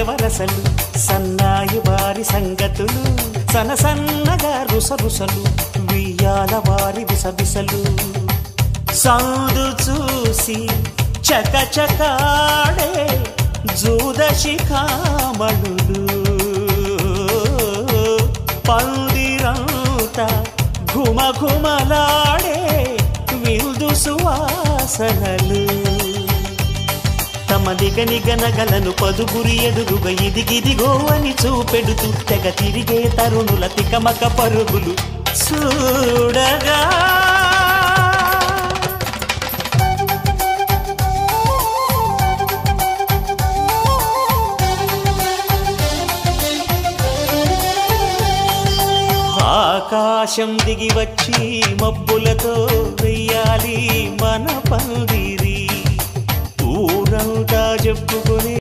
వరసలు సన్నాయి వారి సంగతులు సనసన్నగా రుసరుసలు వియ్యాల వారి విసవిసలు సౌదు చూసి చకచకాడే జూదశిఖామణులు పందిరంతా ఘుమఘుమలాడే విందు సువాసనలు తమ నిగనిగనగలను పదుగురి ఎదురుగా ఇదిగిదిగో అని చూపెడుతూ తెగ తిరిగే తరుణుల తికమక పరుగులు చూడగా ఆకాశం దిగి వచ్చి మబ్బులతో వెయ్యాలి మన పందిరి ఊరంతా చెప్పుకుని